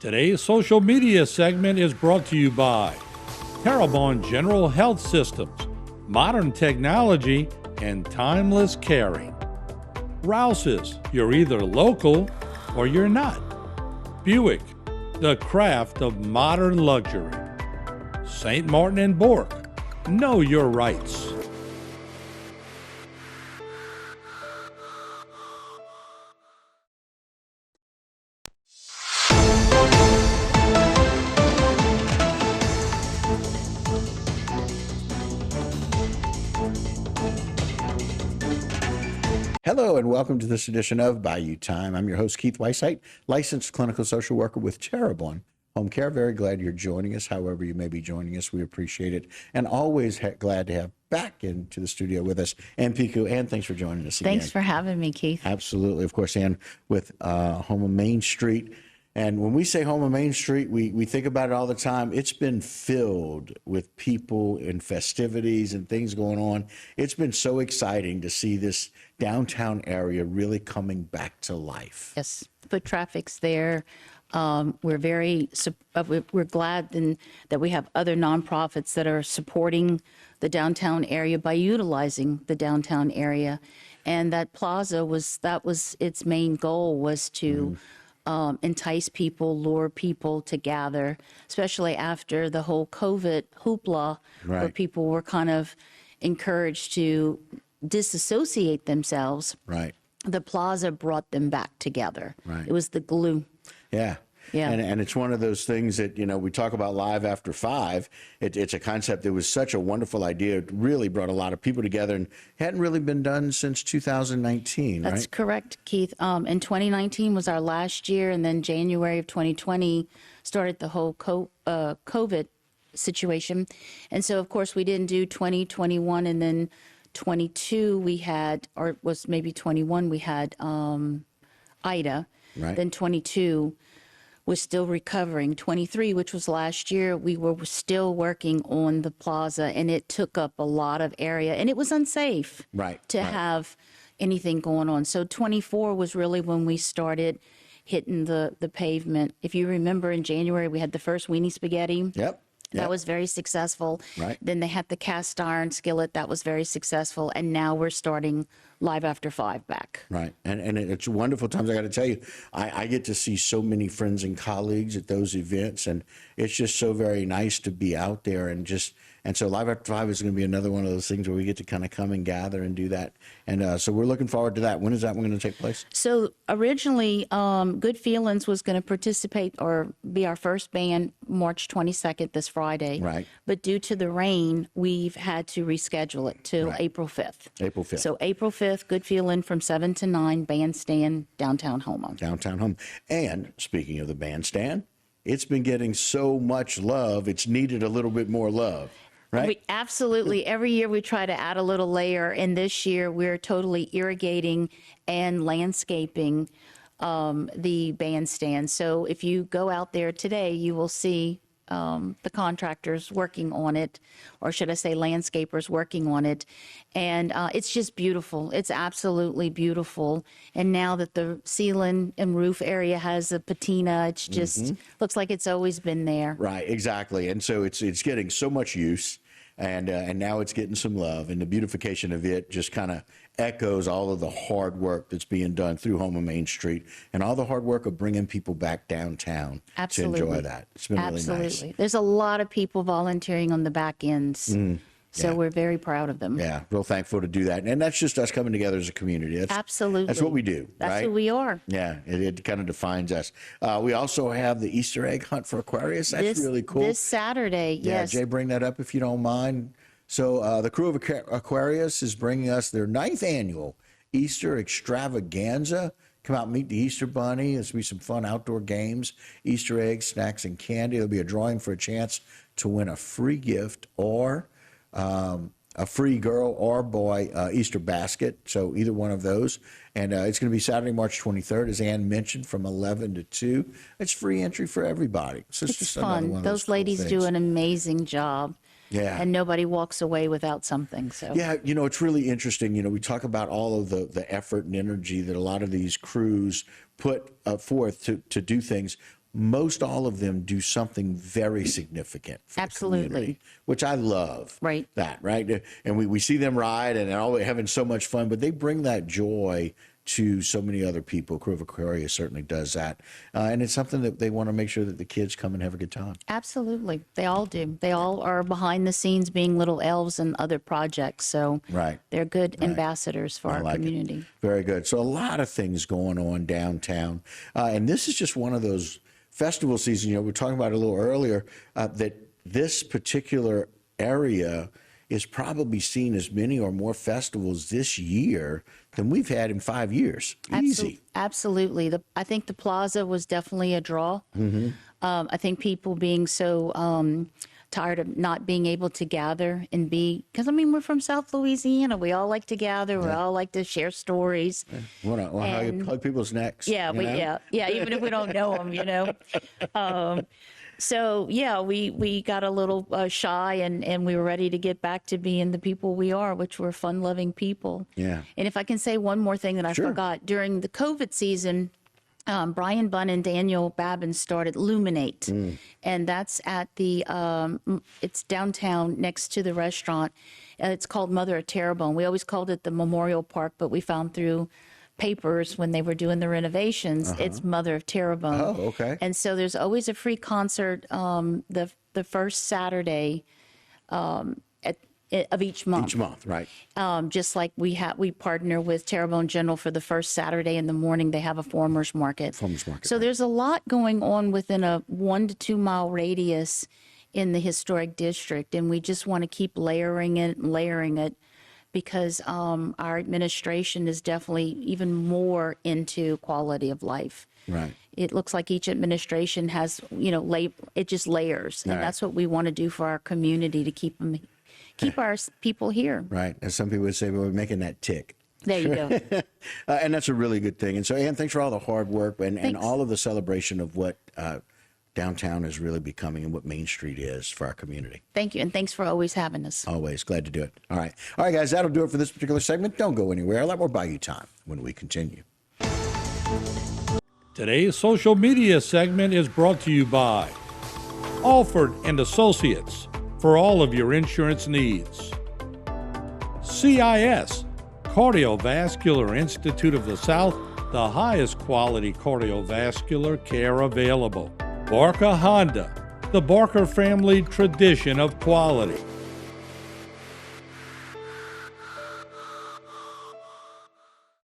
Today's social media segment is brought to you by Terrebonne General Health Systems, modern technology, and timeless caring. Rouse's, you're either local or you're not. Buick, the craft of modern luxury. St. Martin and Bork, know your rights. Hello and welcome to this edition of Bayou Time. I'm your host, Keith Weisheit, licensed clinical social worker with Terrebonne Home Care. Very glad you're joining us. However you may be joining us, we appreciate it. And always glad to have back into the studio with us Ann Piku. Ann, thanks for joining us again. Thanks for having me, Keith. Absolutely. Of course, Ann with Houma Main Street. And when we say Houma Main Street, we think about it all the time. It's been filled with people and festivities and things going on. It's been so exciting to see this downtown area really coming back to life. Yes, foot traffic's there. We're glad that we have other nonprofits that are supporting the downtown area by utilizing the downtown area. And that plaza was its main goal, was to entice people, lure people to gather, especially after the whole COVID hoopla, Right. where people were kind of encouraged to disassociate themselves. Right. The plaza brought them back together. Right. It was the glue. Yeah. Yeah. And it's one of those things that, we talk about live after 5. It's a concept that was such a wonderful idea. It really brought a lot of people together and hadn't really been done since 2019, right? That's correct, Keith. And 2019 was our last year, and then January of 2020 started the whole COVID situation. And so, of course, we didn't do 2021, and then 22 we had, or it was maybe 21, we had Ida. Right. Then 22 was still recovering. 23, which was last year, we were still working on the plaza, and it took up a lot of area, and it was unsafe Right. to Right. have anything going on. So 24 was really when we started hitting the pavement. If you remember, in January, we had the first weenie spaghetti. Yep. That was very successful. Right. Then they had the cast iron skillet. That was very successful. And now we're starting live after 5 back. Right. And it's wonderful times. I got to tell you, I get to see so many friends and colleagues at those events, and it's just so very nice to be out there and so Live After 5 is going to be another one of those things where we get to kind of come and gather and do that. And so we're looking forward to that. When is that one going to take place? So originally, Good Feelings was going to participate or be our first band March 22nd, this Friday. Right. But due to the rain, we've had to reschedule it to Right. April 5th. April 5th. So April 5th, Good Feeling from 7 to 9, bandstand, downtown Houma. Downtown Home. And speaking of the bandstand, it's been getting so much love, it's needed a little bit more love. Right? Absolutely. Every year we try to add a little layer, and this year we're totally irrigating and landscaping the bandstand. So if you go out there today, you will see the contractors working on it, or should I say landscapers working on it. And it's just beautiful. It's absolutely beautiful. And now that the ceiling and roof area has a patina, it's just looks like it's always been there. Right, exactly. And so it's getting so much use, and now it's getting some love, and the beautification of it just kind of echoes all of the hard work that's being done through Houma Main Street, and all the hard work of bringing people back downtown Absolutely. to enjoy that. It's been Absolutely. really nice. There's a lot of people volunteering on the back ends. So yeah. we're very proud of them. Yeah, real thankful to do that. And that's just us coming together as a community. Absolutely. That's what we do, That's right? who we are. Yeah, it kind of defines us. We also have the Easter egg hunt for Aquarius. That's really cool. This Saturday, Yeah, yes. Jay, bring that up if you don't mind. So the crew of Aquarius is bringing us their 9th annual Easter extravaganza. Come out and meet the Easter Bunny. There's going to be some fun outdoor games, Easter eggs, snacks, and candy. There'll be a drawing for a chance to win a free gift or a free girl or boy Easter basket. So either one of those. And it's going to be Saturday, March 23rd, as Ann mentioned, from 11 to 2. It's free entry for everybody. So It's just another one fun. of Those cool ladies do things. an amazing job. Yeah. And nobody walks away without something. So Yeah, it's really interesting. We talk about all of the effort and energy that a lot of these crews put forth to do things. most all of them do something very significant for Absolutely. the community, which I love. Right. That, right? And we see them ride and always having so much fun, but they bring that joy to so many other people. Crew of Aquarius certainly does that. And it's something that they want to make sure that the kids come and have a good time. Absolutely. They all do. They all are behind the scenes being little elves and other projects. So Right. they're good ambassadors for I our like it. community. Very good. So a lot of things going on downtown. And this is just one of those festival season, we were talking about it a little earlier, that this particular area is probably seen as many or more festivals this year than we've had in 5 years. Easy. Absolutely. I think the plaza was definitely a draw. I think people being so tired of not being able to gather and because we're from South Louisiana. We all like to gather. We all like to share stories. Want to hug people's necks. Yeah, even if we don't know them, So yeah, we got a little shy, and we were ready to get back to being the people we are, which were fun-loving people. Yeah. And if I can say one more thing that I Sure. forgot, during the COVID season, Brian Bunn and Daniel Babin started Luminate, and that's at the it's downtown next to the restaurant. It's called Mother of Terrebonne. We always called it the Memorial Park, but we found through papers when they were doing the renovations, it's Mother of Terrebonne. Oh, okay. And so there's always a free concert the first Saturday of each month. Each month, right. Just like we partner with Terrebonne General for the first Saturday in the morning, they have a farmers market. Farmers market, So right. there's a lot going on within a 1 to 2 mile radius in the historic district, and we just want to keep layering it because our administration is definitely even more into quality of life. Right. It looks like each administration has, it just layers, and Right. that's what we want to do for our community to keep our people here. Right. As some people would say, we're making that tick. There you go. And that's a really good thing. And so, Ann, thanks for all the hard work and Thanks. all of the celebration of what downtown is really becoming and what Main Street is for our community. Thank you, and thanks for always having us. Always glad to do it. All right, guys, that'll do it for this particular segment. Don't go anywhere. A lot more Bayou time when we continue. Today's social media segment is brought to you by Alford and Associates for all of your insurance needs. CIS, Cardiovascular Institute of the South, the highest quality cardiovascular care available. Barker Honda, the Barker family tradition of quality.